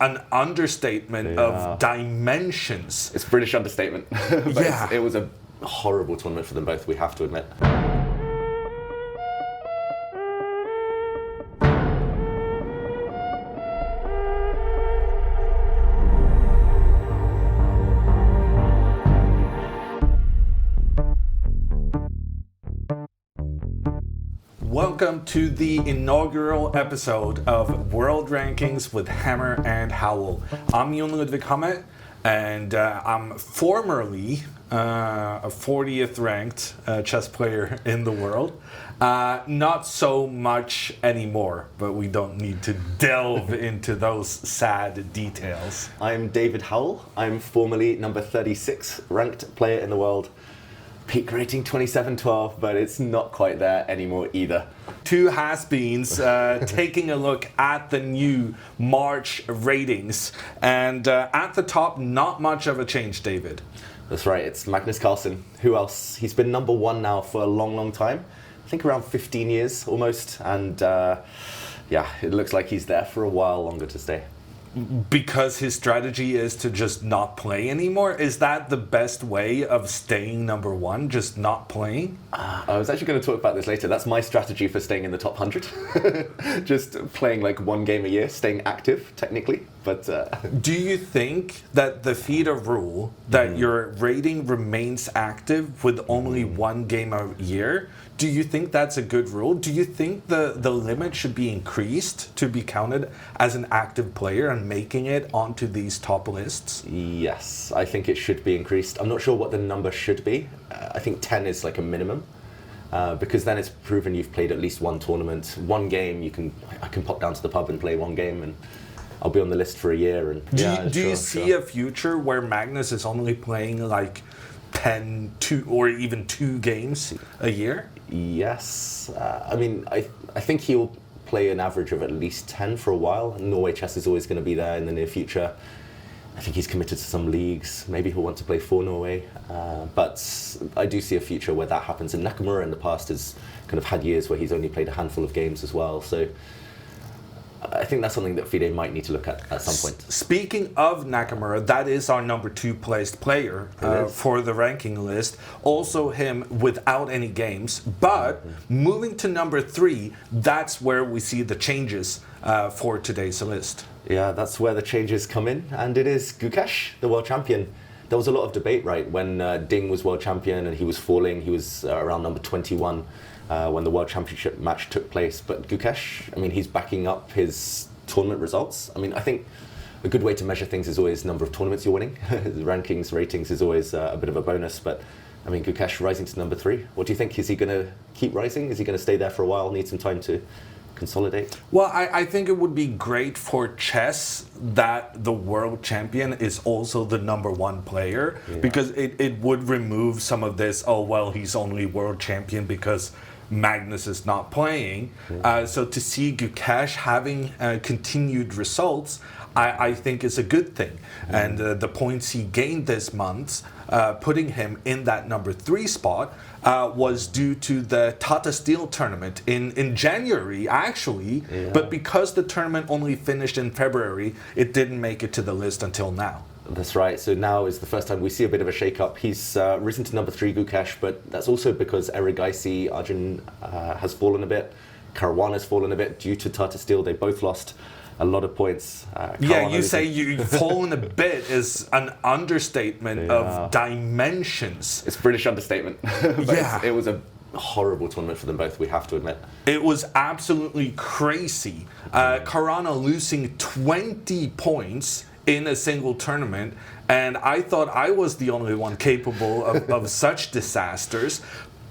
an understatement of dimensions. It's British understatement. But Yeah. it was a horrible tournament for them both, we have to admit. Welcome to the inaugural episode of World Rankings with Hammer and Howell. I'm Jon Ludvig Hammer, and I'm formerly a 40th ranked chess player in the world. Not so much anymore, but we don't need to delve into those sad details. I'm David Howell. I'm formerly number 36 ranked player in the world. Peak rating 27-12, but it's not quite there anymore either. Two has-beens taking a look at the new March ratings. And at the top, not much of a change, David. That's right, it's Magnus Carlsen. Who else? He's been number one now for a long, long time. I think around 15 years almost. And yeah, it looks like he's there for a while longer to stay. Because his strategy is to just not play anymore? Is that the best way of staying number one, just not playing? I was actually going to talk about this later. That's my strategy for staying in the top 100. Just playing like one game a year, staying active, technically. But do you think that the FIDE rule that your rating remains active with only one game a year, do you think that's a good rule? Do you think the limit should be increased to be counted as an active player and making it onto these top lists? Yes, I think it should be increased. I'm not sure what the number should be. I think 10 is like a minimum. Because then it's proven you've played at least one tournament, one game. I can pop down to the pub and play one game, and I'll be on the list for a year. And do you see a future where Magnus is only playing like 2 or even 2 games a year? Yes. I mean, I think he'll play an average of at least 10 for a while. Norway chess is always going to be there in the near future. I think he's committed to some leagues. Maybe he'll want to play for Norway. But I do see a future where that happens. And Nakamura in the past has kind of had years where he's only played a handful of games as well. So I think that's something that FIDE might need to look at some point. Speaking of Nakamura, that is our number 2 placed player for the ranking list. Also him without any games. But moving to number 3, that's where we see the changes for today's list. Yeah, that's where the changes come in. And it is Gukesh, the world champion. There was a lot of debate, right, when Ding was world champion and he was falling. He was around number 21. When the World Championship match took place. But Gukesh, I mean, he's backing up his tournament results. I mean, I think a good way to measure things is always number of tournaments you're winning. Rankings, ratings is always a bit of a bonus. But, I mean, Gukesh rising to number 3. What do you think? Is he going to keep rising? Is he going to stay there for a while, need some time to consolidate? Well, I think it would be great for chess that the world champion is also the number 1 player. Because it would remove some of this, oh, well, he's only world champion because Magnus is not playing. So to see Gukesh having continued results, I think is a good thing. And the points he gained this month, putting him in that number 3 spot, was due to the Tata Steel tournament in January, actually. But because the tournament only finished in February, it didn't make it to the list until now. That's right. So now is the first time we see a bit of a shake-up. He's risen to number 3, Gukesh, but that's also because Erigaisi, Arjun, has fallen a bit. Caruana has fallen a bit due to Tata Steel. They both lost a lot of points. Yeah, you say you've fallen a bit is an understatement of dimensions. It's British understatement. But Yeah. it was a horrible tournament for them both, we have to admit. It was absolutely crazy. Caruana losing 20 points in a single tournament, and I thought I was the only one capable of such disasters.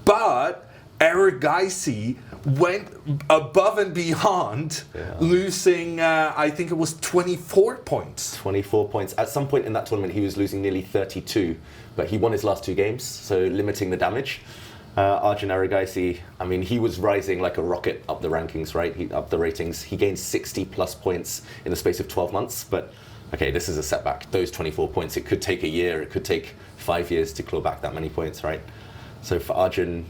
But Erigaisi went above and beyond, losing, I think it was 24 points. 24 points. At some point in that tournament, he was losing nearly 32, but he won his last 2 games, so limiting the damage. Arjun Erigaisi, I mean, he was rising like a rocket up the rankings, right? Up the ratings. He gained 60 plus points in the space of 12 months, but okay, this is a setback. Those 24 points, it could take a year, it could take 5 years to claw back that many points, right? So for Arjun,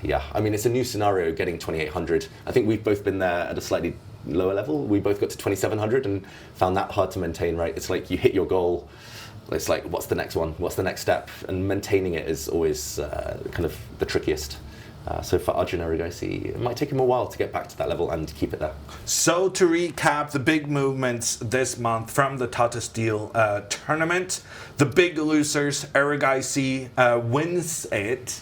yeah, I mean, it's a new scenario getting 2,800. I think we've both been there at a slightly lower level. We both got to 2,700 and found that hard to maintain, right? It's like you hit your goal. It's like, what's the next one? What's the next step? And maintaining it is always kind of the trickiest. So for Arjun Erigaisi, it might take him a while to get back to that level and keep it there. So to recap the big movements this month from the Tata Steel tournament, the big losers, Erigaisi wins it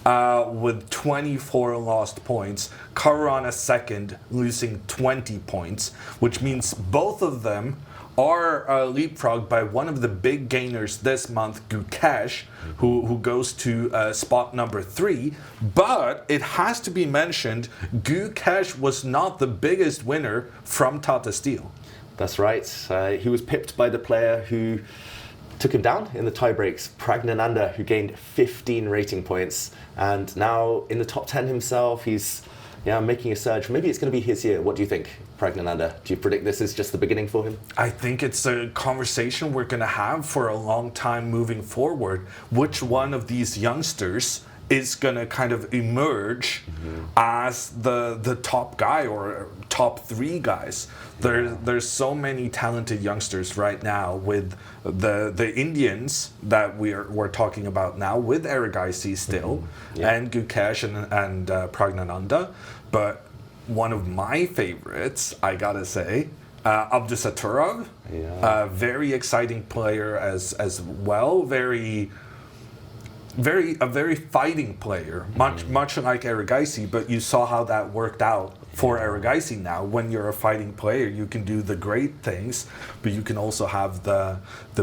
with 24 lost points. Caruana second, losing 20 points, which means both of them are leapfrogged by one of the big gainers this month, Gukesh, who goes to spot number 3. But it has to be mentioned, Gukesh was not the biggest winner from Tata Steel. That's right. He was pipped by the player who took him down in the tiebreaks, Pragnananda, who gained 15 rating points. And now in the top 10 himself, he's making a surge. Maybe it's going to be his year. What do you think, Pragnananda? Do you predict this is just the beginning for him? I think it's a conversation we're going to have for a long time moving forward. Which one of these youngsters is going to kind of emerge as the top guy or top 3 guys? There's so many talented youngsters right now with the Indians that we're talking about now, with Erigaisi still, and Gukesh and Pragnananda. But one of my favorites, I gotta say, Abdusaturov, very exciting player as well, a very fighting player, much like Erigaisi, but you saw how that worked out for Erigaisi now. When you're a fighting player, you can do the great things, but you can also have the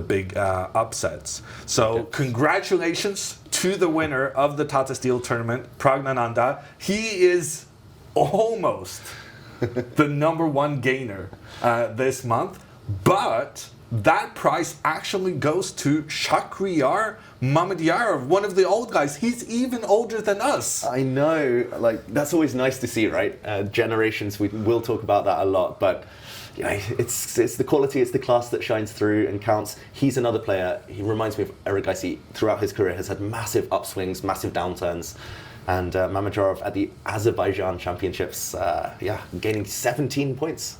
big upsets. So congratulations to the winner of the Tata Steel tournament, Pragnananda. He is almost the number 1 gainer this month, but that prize actually goes to Shakhriyar Mamedyarov, one of the old guys. He's even older than us. I know, like, that's always nice to see, right? Generations, we will talk about that a lot, but it's the quality, it's the class that shines through and counts. He's another player. He reminds me of Erigaisi. Throughout his career has had massive upswings, massive downturns. And Mamedyarov at the Azerbaijan Championships, gaining 17 points.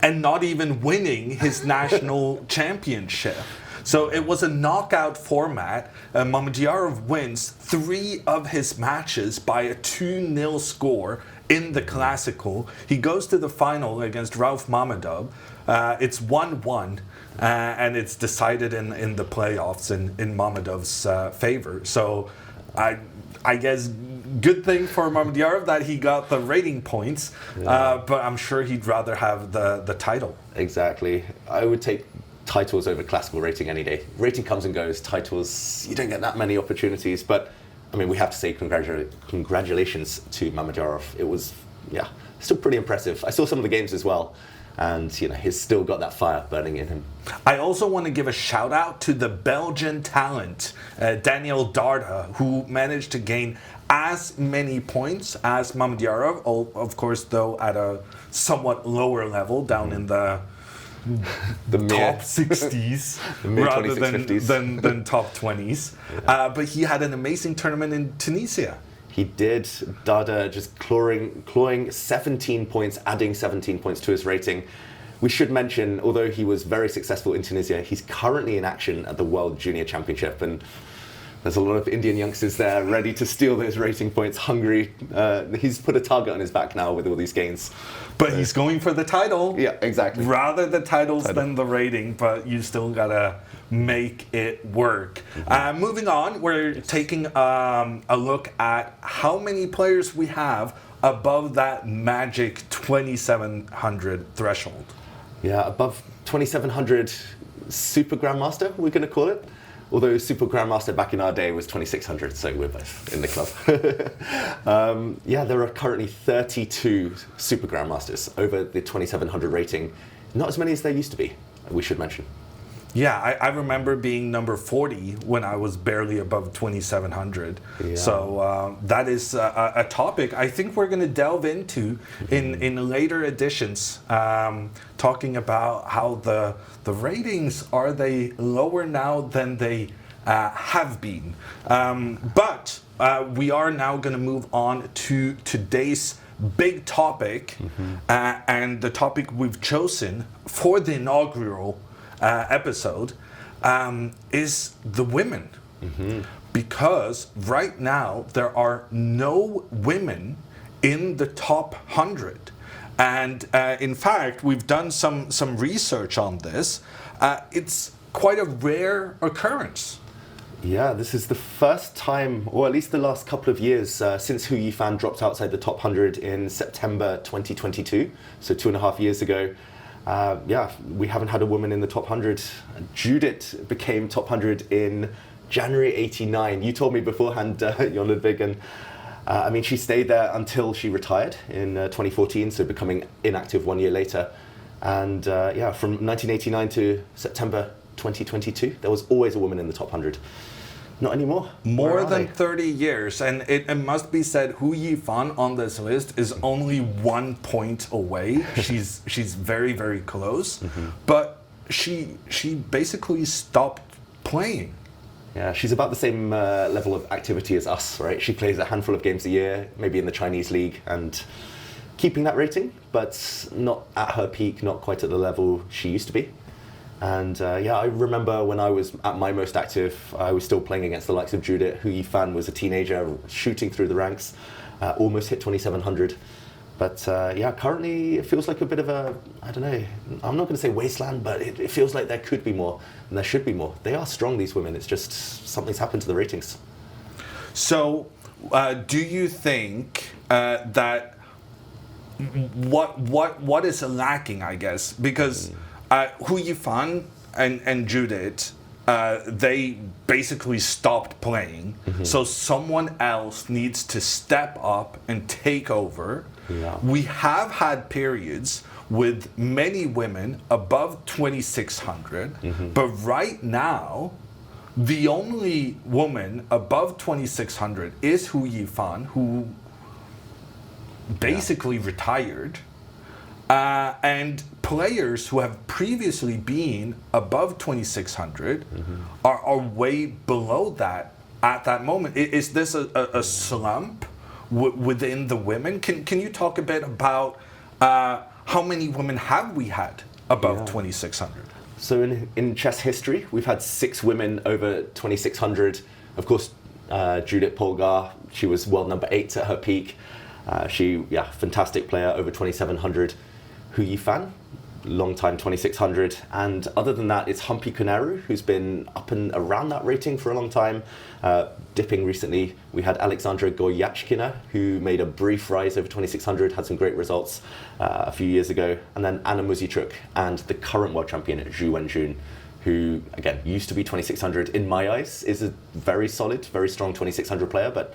And not even winning his national championship. So it was a knockout format. Mamedyarov wins 3 of his matches by a 2-0 score in the Classical. He goes to the final against Rauf Mamedov. It's 1-1, and it's decided in the playoffs in Mamedov's favor. So I guess good thing for Mamedyarov that he got the rating points, but I'm sure he'd rather have the title. Exactly. I would take titles over classical rating any day. Rating comes and goes. Titles, you don't get that many opportunities. But, I mean, we have to say congratulations to Mamedyarov. It was, still pretty impressive. I saw some of the games as well. And, he's still got that fire burning in him. I also want to give a shout out to the Belgian talent, Daniel Darda, who managed to gain as many points as Mamedyarov, of course, though at a somewhat lower level, down in the top 60s rather than top 20s. But he had an amazing tournament in Tunisia. He did. Dada just clawing 17 points, adding 17 points to his rating. We should mention, although he was very successful in Tunisia, he's currently in action at the World Junior Championship, and there's a lot of Indian youngsters there ready to steal those rating points, hungry. He's put a target on his back now with all these gains. But he's going for the title. Yeah, exactly. Rather the titles than the rating, but you still gotta make it work. Moving on, we're taking a look at how many players we have above that magic 2,700 threshold. Yeah, above 2,700 Super Grandmaster, we're going to call it. Although Super Grandmaster back in our day was 2,600, so we're both in the club. There are currently 32 Super Grandmasters over the 2,700 rating. Not as many as there used to be, we should mention. Yeah, I remember being number 40 when I was barely above 2,700. Yeah. So that is a topic I think we're going to delve into in later editions, talking about how the ratings, are they lower now than they have been. But we are now going to move on to today's big topic, and the topic we've chosen for the inaugural episode is the women. Because right now there are no women in the top 100. And in fact, we've done some research on this. It's quite a rare occurrence. Yeah, this is the first time, or at least the last couple of years, since Hu Yifan dropped outside the top 100 in September 2022, so 2.5 years ago. We haven't had a woman in the top 100. Judith became top 100 in January 89. You told me beforehand, Jon Ludvig, and she stayed there until she retired in 2014, so becoming inactive 1 year later. And from 1989 to September 2022, there was always a woman in the top 100. Not anymore. More than 30 years, and it must be said, Hu Yifan on this list is only 1 point away. she's very, very close, but she basically stopped playing. Yeah, she's about the same level of activity as us, right? She plays a handful of games a year, maybe in the Chinese league, and keeping that rating, but not at her peak, not quite at the level she used to be. And I remember when I was at my most active, I was still playing against the likes of Judith. Hu Yifan was a teenager, shooting through the ranks, almost hit 2,700. But currently it feels like a bit of a, I don't know, I'm not going to say wasteland, but it feels like there could be more, and there should be more. They are strong, these women. It's just something's happened to the ratings. So do you think that what is lacking, I guess? Because Hu Yifan and Judith, they basically stopped playing. So someone else needs to step up and take over. Yeah. We have had periods with many women above 2,600, but right now, the only woman above 2,600 is Hu Yifan, who basically retired. And players who have previously been above 2,600 are way below that at that moment. Is this a slump within the women? Can you talk a bit about how many women have we had above 2,600? So in chess history, we've had 6 women over 2,600. Of course, Judith Polgar, she was world number 8 at her peak. Fantastic player, over 2,700. Hu Yifan, long time 2,600. And other than that, it's Humpy Konaru, who's been up and around that rating for a long time, dipping recently. We had Alexandra Goyachkina, who made a brief rise over 2,600, had some great results a few years ago. And then Anna Muzichuk and the current world champion, Zhu Wenjun, who, again, used to be 2,600 in my eyes, is a very solid, very strong 2,600 player, but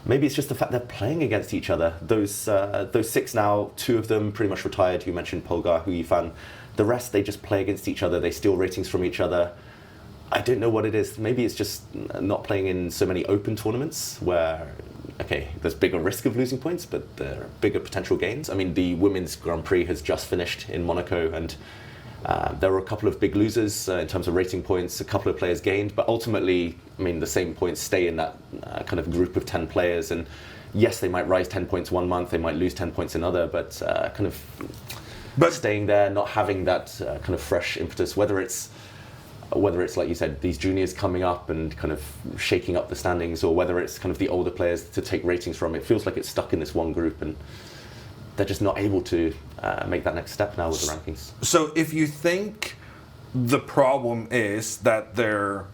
maybe it's just the fact they're playing against each other. Those 6 now, 2 of them pretty much retired. You mentioned Polgar, Hu Yifan. The rest, they just play against each other. They steal ratings from each other. I don't know what it is. Maybe it's just not playing in so many open tournaments where, there's bigger risk of losing points, but there are bigger potential gains. I mean, the Women's Grand Prix has just finished in Monaco, and there were a couple of big losers in terms of rating points. A couple of players gained, but ultimately, the same points stay in that kind of group of 10 players. And yes, they might rise 10 points one month, they might lose 10 points another, but staying there, not having that kind of fresh impetus, whether it's like you said, these juniors coming up and kind of shaking up the standings, or whether it's kind of the older players to take ratings from. It feels like it's stuck in this one group, and they're just not able to make that next step now with the rankings. So if you think the problem is that they're,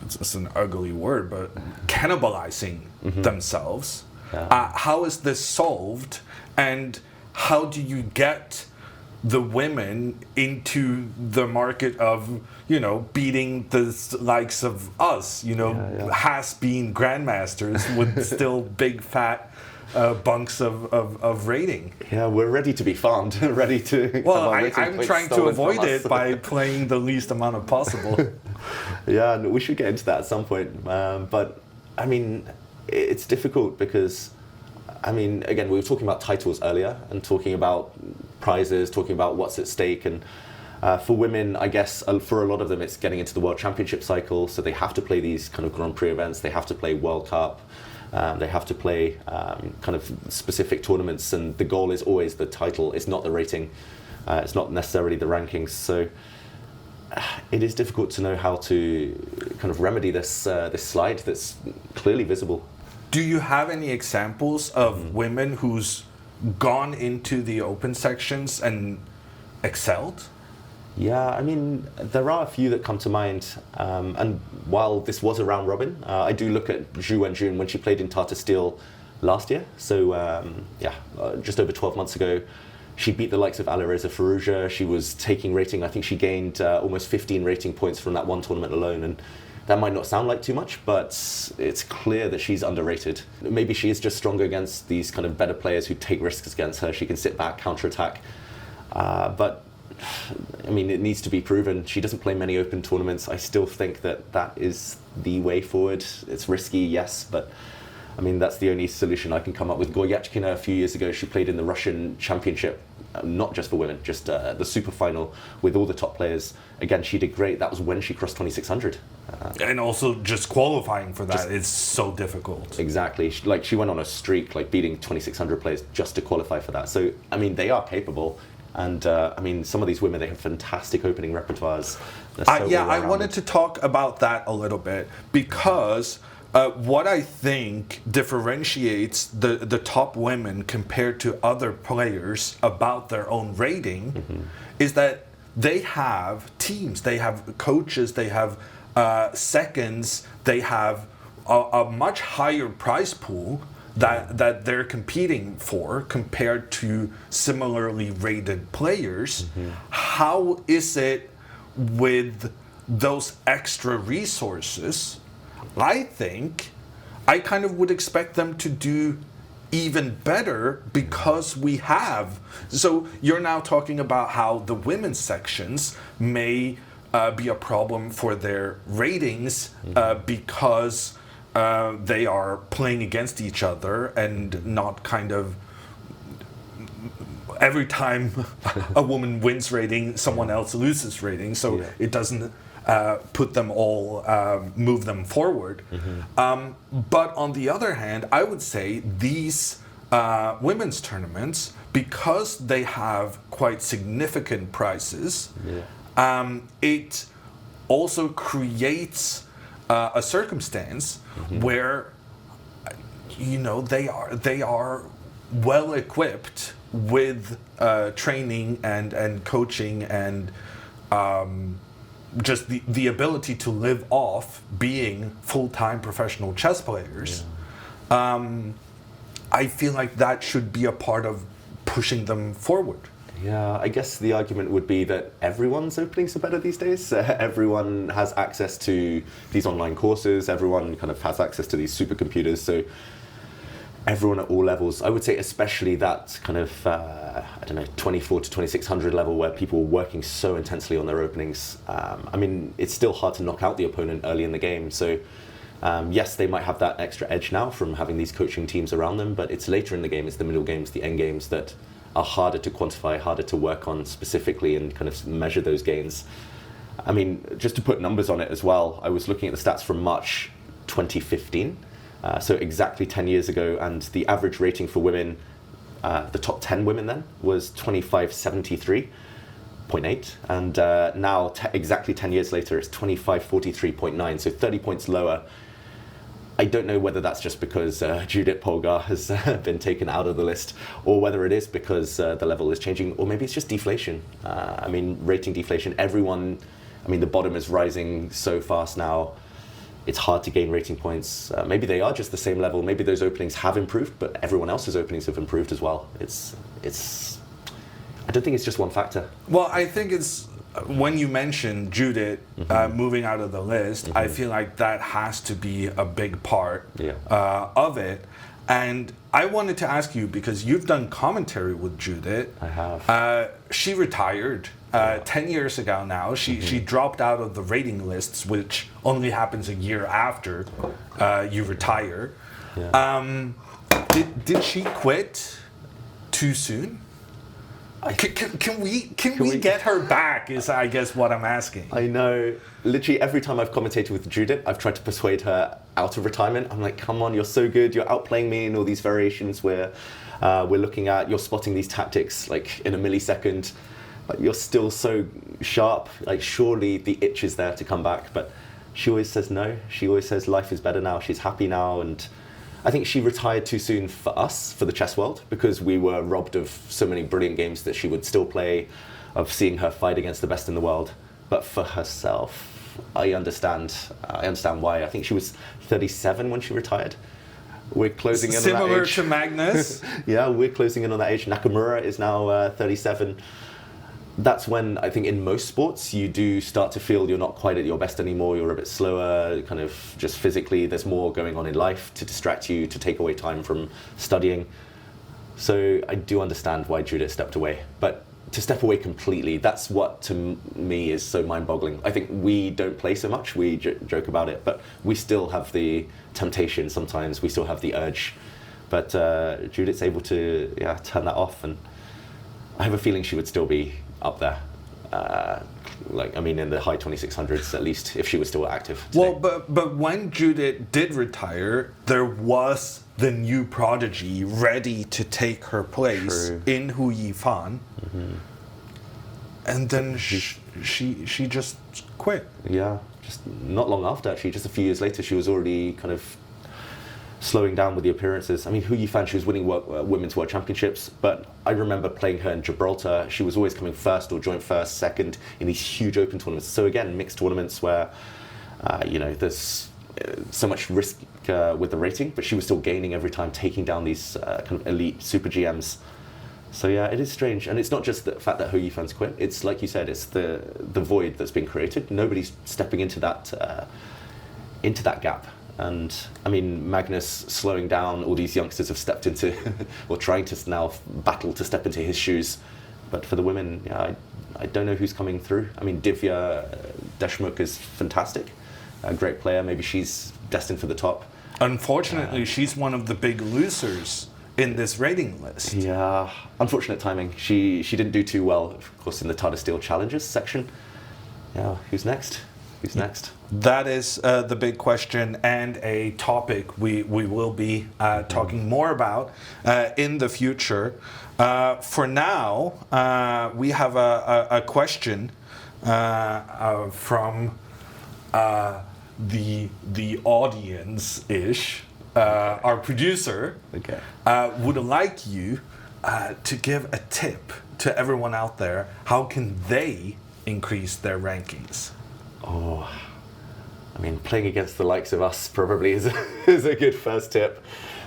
it's an ugly word, but cannibalizing themselves, how is this solved, and how do you get the women into the market of, beating the likes of us, has-been grandmasters with still big fat bunks of rating? Yeah, we're ready to be farmed, ready to. Well, I'm trying to avoid it by playing the least amount of possible. Yeah, we should get into that at some point. But it's difficult because, again, we were talking about titles earlier and talking about prizes, talking about what's at stake, and for women, I guess for a lot of them, it's getting into the World Championship cycle, so they have to play these kind of Grand Prix events. They have to play World Cup. They have to play kind of specific tournaments, and the goal is always the title. It's not the rating. It's not necessarily the rankings. So it is difficult to know how to kind of remedy this this slide that's clearly visible. Do you have any examples of women who's gone into the open sections and excelled? Yeah, I mean, there are a few that come to mind. And while this was a round robin, I do look at Zhu Wenjun when she played in Tata Steel last year. So, just over 12 months ago, she beat the likes of Alireza Firouzja. She was taking rating. I think she gained almost 15 rating points from that one tournament alone. And that might not sound like too much, but it's clear that she's underrated. Maybe she is just stronger against these kind of better players who take risks against her. She can sit back, counterattack. But I mean, it needs to be proven. She doesn't play many open tournaments. I still think that that is the way forward. It's risky, yes, but I mean, that's the only solution I can come up with. Goryachkina a few years ago, she played in the Russian Championship, not just for women, just the super final with all the top players. Again, she did great. That was when she crossed 2600. And also just qualifying for that is so difficult. Exactly. She went on a streak, like beating 2600 players just to qualify for that. So, I mean, they are capable. And I mean, some of these women, they have fantastic opening repertoires. I wanted to talk about that a little bit because what I think differentiates the top women compared to other players about their own rating is that they have teams, they have coaches, they have seconds, they have a much higher prize pool that they're competing for compared to similarly rated players. How is it with those extra resources? I think I kind of would expect them to do even better because we have. So you're now talking about how the women's sections may be a problem for their ratings because they are playing against each other and not kind of every time a woman wins rating, someone else loses rating. So it doesn't put them all, move them forward. But on the other hand, I would say these women's tournaments, because they have quite significant prizes, it also creates a circumstance where they are well equipped with training and coaching and just the ability to live off being full-time professional chess players. I feel like that should be a part of pushing them forward. Yeah, I guess the argument would be that everyone's openings are better these days. Everyone has access to these online courses. Everyone kind of has access to these supercomputers. So everyone at all levels, I would say especially that kind of, 24 to 2600 level where people are working so intensely on their openings. I mean, it's still hard to knock out the opponent early in the game. So yes, they might have that extra edge now from having these coaching teams around them, but it's later in the game, it's the middle games, the end games that are harder to quantify, harder to work on specifically and kind of measure those gains. I mean, just to put numbers on it as well, I was looking at the stats from March 2015, so exactly 10 years ago, and the average rating for women, the top 10 women then, was 2573.8, and now exactly 10 years later, it's 2543.9, so 30 points lower. I don't know whether that's just because Judith Polgar has been taken out of the list, or whether it is because the level is changing, or maybe it's just deflation. I mean, rating deflation. Everyone, I mean, the bottom is rising so fast now. It's hard to gain rating points. Maybe they are just the same level. Maybe those openings have improved, but everyone else's openings have improved as well. It's. I don't think it's just one factor. Well, I think it's. When you mentioned Judith moving out of the list, I feel like that has to be a big part of it. And I wanted to ask you, because you've done commentary with Judith. I have. She retired 10 years ago now. She dropped out of the rating lists, which only happens a year after you retire. Yeah. Did she quit too soon? Can we get her back? Is I guess what I'm asking. I know. Literally every time I've commentated with Judith, I've tried to persuade her out of retirement. I'm like, come on, you're so good. You're outplaying me in all these variations where we're looking at. You're spotting these tactics like in a millisecond. Like you're still so sharp. Like surely the itch is there to come back. But she always says no. She always says life is better now. She's happy now. And I think she retired too soon for us, for the chess world, because we were robbed of so many brilliant games that she would still play, of seeing her fight against the best in the world. But for herself, I understand why. I think she was 37 when she retired. We're closing in on that age. Similar to Magnus. Yeah, we're closing in on that age. Nakamura is now 37. That's when I think in most sports you do start to feel you're not quite at your best anymore. You're a bit slower, kind of just physically. There's more going on in life to distract you, to take away time from studying. So I do understand why Judith stepped away. But to step away completely, that's what to me is so mind-boggling. I think we don't play so much. We joke about it, but we still have the temptation sometimes. We still have the urge. But Judith's able to turn that off, and I have a feeling she would still be up there, in the high 2600s at least, if she was still active today. Well, but when Judith did retire, there was the new prodigy ready to take her place. True. In Hu Yifan, and then she just quit. Yeah, just not long after, actually, just a few years later, she was already kind of slowing down with the appearances. I mean, Hu Yifan, she was winning women's world championships, but I remember playing her in Gibraltar. She was always coming first or joint first, second in these huge open tournaments. So again, mixed tournaments where, there's so much risk with the rating, but she was still gaining every time, taking down these kind of elite super GMs. So yeah, it is strange. And it's not just the fact that Hu Yifan's quit. It's like you said, it's the void that's been created. Nobody's stepping into that gap. And I mean, Magnus slowing down, all these youngsters have stepped into, or trying to now battle to step into his shoes. But for the women, I don't know who's coming through. I mean, Divya Deshmukh is fantastic, a great player. Maybe she's destined for the top. Unfortunately, she's one of the big losers in this rating list. Yeah, unfortunate timing. She didn't do too well, of course, in the Tata Steel Challenges section. Yeah, who's next? Who's next? That is the big question, and a topic we will be talking more about in the future. For now, we have a question from the audience-ish. Our producer would like you to give a tip to everyone out there. How can they increase their rankings? Oh, I mean, playing against the likes of us probably is a good first tip.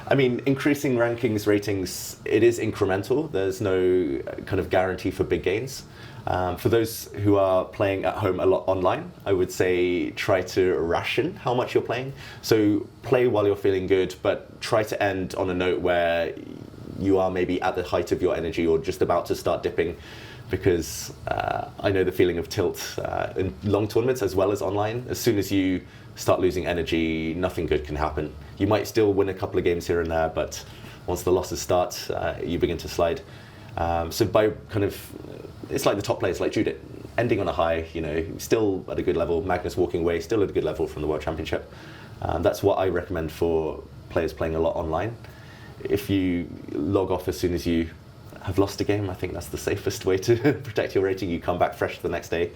I mean, increasing rankings, ratings, it is incremental. There's no kind of guarantee for big gains. For those who are playing at home a lot online, I would say try to ration how much you're playing. So play while you're feeling good, but try to end on a note where you are maybe at the height of your energy or just about to start dipping. Because I know the feeling of tilt in long tournaments as well as online. As soon as you start losing energy, nothing good can happen. You might still win a couple of games here and there, but once the losses start, you begin to slide. So by kind of, it's like the top players like Judith, ending on a high, still at a good level. Magnus walking away, still at a good level from the World Championship. That's what I recommend for players playing a lot online. If you log off as soon as you have lost a game, I think that's the safest way to protect your rating. You come back fresh the next day.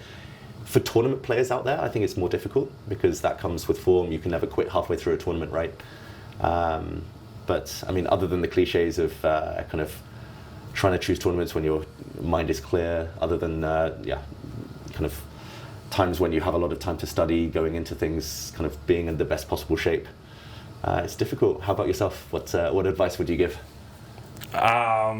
For tournament players out there, I think it's more difficult because that comes with form. You can never quit halfway through a tournament, right? But I mean, other than the cliches of kind of trying to choose tournaments when your mind is clear, other than kind of times when you have a lot of time to study, going into things, kind of being in the best possible shape, it's difficult. How about yourself? What advice would you give? I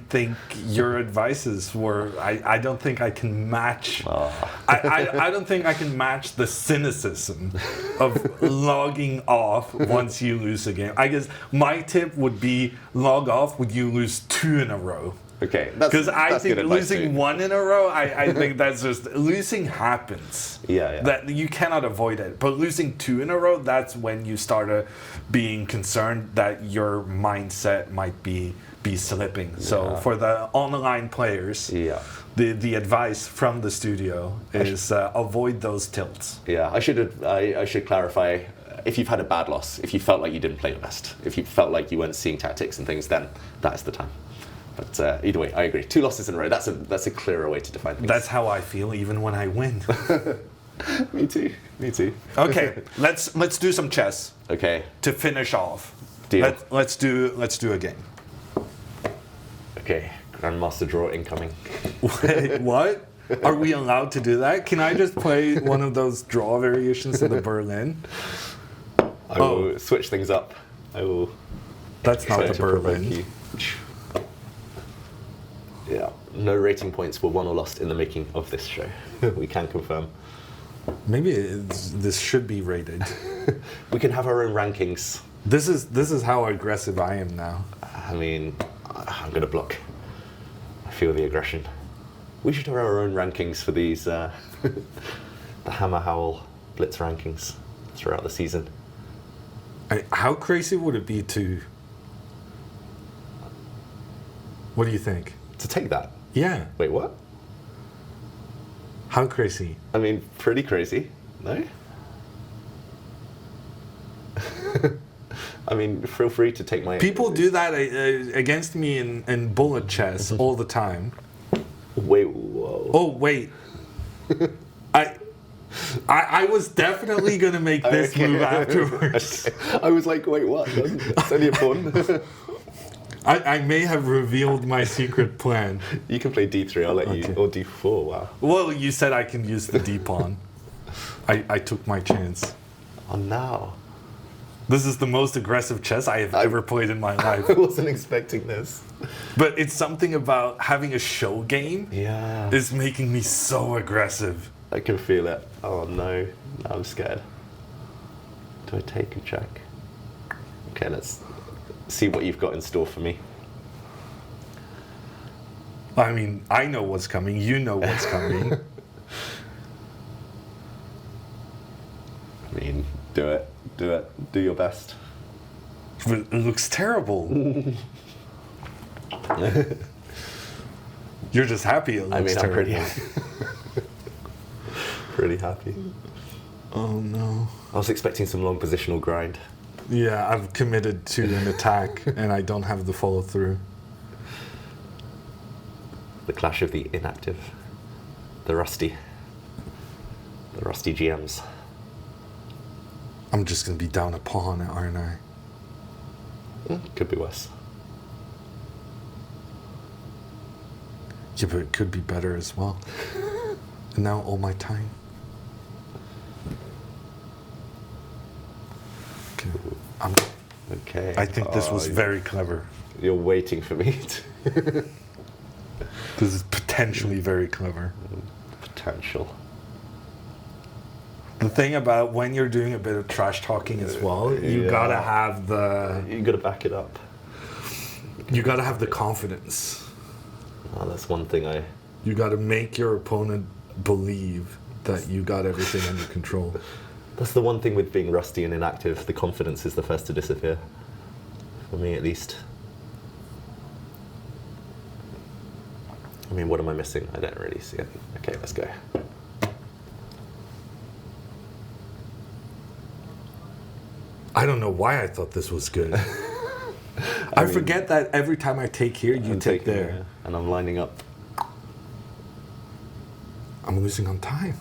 think your advices were. I don't think I can match. I don't think I can match the cynicism of logging off once you lose a game. I guess my tip would be log off when you lose 2 in a row. Okay, because I think losing 1 in a row, I think that's just losing happens. Yeah. That you cannot avoid it. But losing 2 in a row, that's when you start being concerned that your mindset might be be slipping. So for the online players, the advice from the studio is avoid those tilts. Yeah, I should clarify. If you've had a bad loss, if you felt like you didn't play your best, if you felt like you weren't seeing tactics and things, then that is the time. But either way, I agree. 2 losses in a row. That's a clearer way to define things. That's how I feel, even when I win. Me too. Me too. Okay, let's do some chess. Okay. To finish off. Deal. Let's do a game. Okay. Grandmaster draw incoming. Wait, what? Are we allowed to do that? Can I just play one of those draw variations in the Berlin? I will switch things up. I will. That's not the Berlin. Yeah. No rating points were won or lost in the making of this show. We can confirm. Maybe this should be rated. We can have our own rankings. This is how aggressive I am now. I mean, I'm gonna block. I feel the aggression. We should have our own rankings for these, the Hammer Howell blitz rankings throughout the season. How crazy would it be to... What do you think? To take that? Yeah. Wait, what? How crazy? I mean, pretty crazy, no? I mean, feel free to take my... People do that against me in bullet chess all the time. Wait, whoa. Oh, wait. I was definitely going to make this move afterwards. I was like, wait, what? It's only a pawn. I may have revealed my secret plan. You can play d3, I'll let you. Or d4, wow. Well, you said I can use the d-pawn. I took my chance. Oh, no. This is the most aggressive chess I have ever played in my life. I wasn't expecting this. But it's something about having a show game is making me so aggressive. I can feel it. Oh no, now I'm scared. Do I take a check? Okay, let's see what you've got in store for me. I mean, I know what's coming, you know what's coming. I mean, do it, do your best. But it looks terrible. You're just happy it looks terrible. I'm pretty happy. Pretty happy. Oh no. I was expecting some long positional grind. Yeah, I've committed to an attack and I don't have the follow through. The clash of the inactive. The rusty GMs. I'm just going to be down a pawn, aren't I? Could be worse. Yeah, but it could be better as well. And now all my time. Okay. I think this was very clever. You're waiting for me to... This is potentially very clever. Potential. The thing about when you're doing a bit of trash talking as well, you gotta have the... You gotta back it up. You gotta have the confidence. Oh, that's one thing You gotta make your opponent believe that you got everything under control. That's the one thing with being rusty and inactive. The confidence is the first to disappear. For me, at least. I mean, what am I missing? I don't really see it. Okay, let's go. I don't know why I thought this was good. I forget that every time I take here, you take there. Yeah, and I'm lining up. I'm losing on time.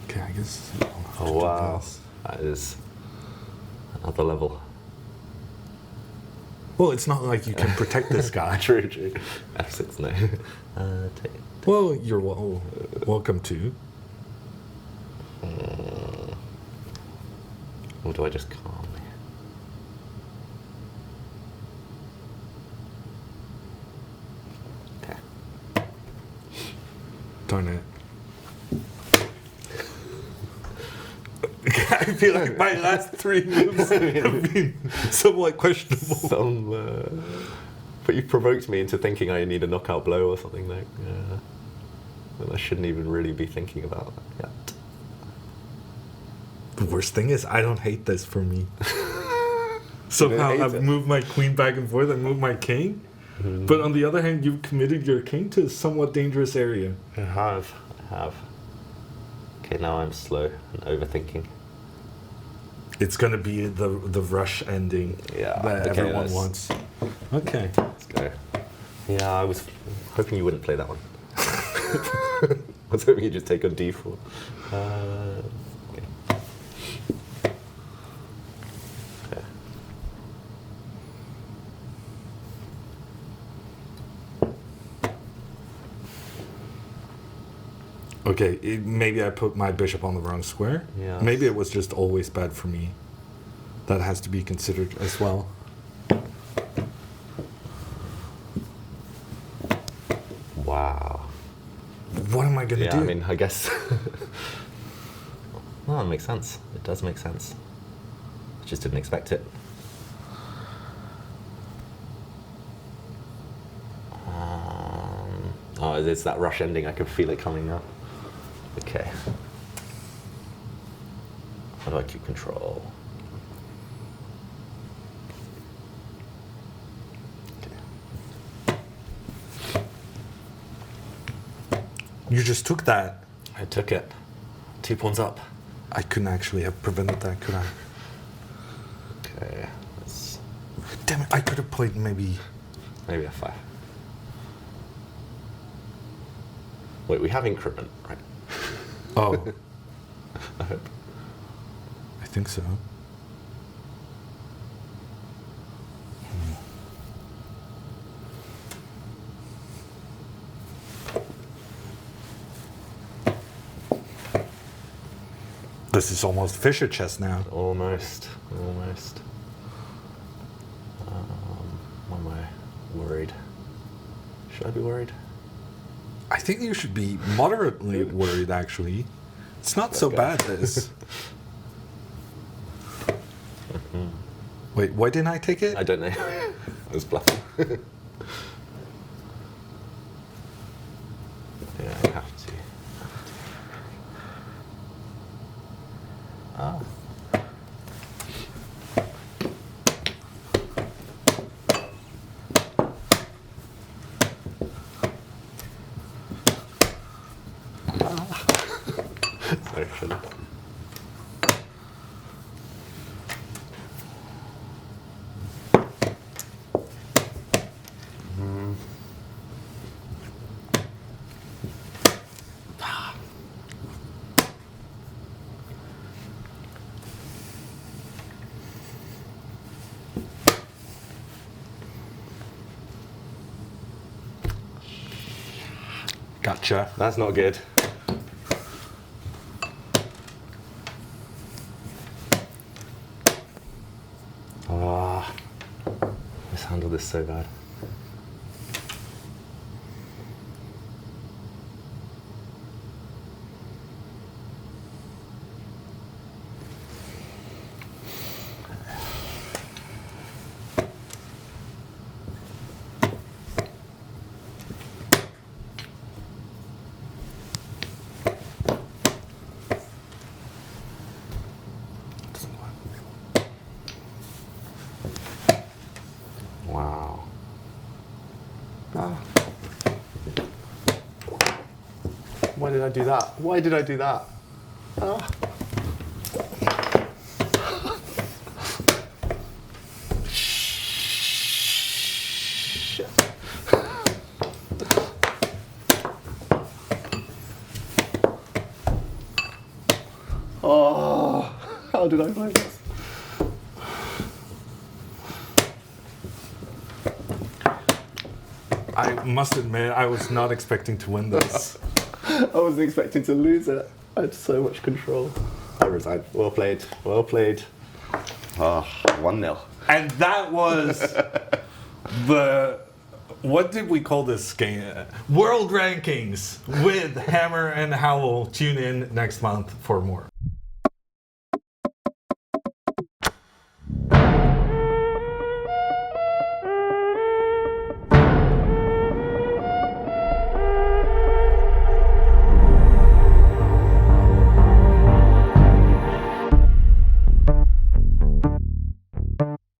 Okay, I guess. Oh wow, that is another level. Well, it's not like you can protect this guy. True. F6, no. Take it. Well, you're welcome to. Or do I just calmly? Okay. Darn it. I feel like my last 3 moves have been somewhat questionable. But you've provoked me into thinking I need a knockout blow or something like that I shouldn't even really be thinking about yet. The worst thing is I don't hate this for me. somehow hate have it. moved my queen back and forth and moved my king. But on the other hand, you've committed your king to a somewhat dangerous area. I have. Okay, now I'm slow and overthinking. It's gonna be the rush ending Yeah, that okay, everyone let's- wants. Okay. Let's go. Yeah, I was hoping you wouldn't play that one. I was hoping you'd just take on d4. Okay. Okay. Okay, maybe I put my bishop on the wrong square. Yes. Maybe it was just always bad for me. That has to be considered as well. Wow. What am I gonna Yeah, do? I mean, I guess. Well, it makes sense. It does make sense. I just didn't expect it. Oh, it's that rush ending. I can feel it coming now. Okay. How do I keep control? Okay. You just took that. I took it. 2 pawns up. I couldn't actually have prevented that, could I? Okay. Let's Damn it, I could have played maybe... maybe F5. Wait, we have increment, right? Oh, I hope. I think so. This is almost Fischer chess now. Almost. Why am I worried? Should I be worried? I think you should be moderately worried, actually. It's not so Okay. bad, this. Wait, why didn't I take it? I don't know. I was bluffing. Yeah, I have to. Ah. Sorry, should I? Gotcha. That's not good. Ah, mishandled this so bad. Wow. Ah. Why did I do that? Why did I do that? Ah. Shit. Oh, how did I play this? I must admit, I was not expecting to win this. I wasn't expecting to lose it. I had so much control. I resigned. Well played. Well played. Ah, 1-0. And that was the... What did we call this game? World Rankings with Hammer and Howell. Tune in next month for more.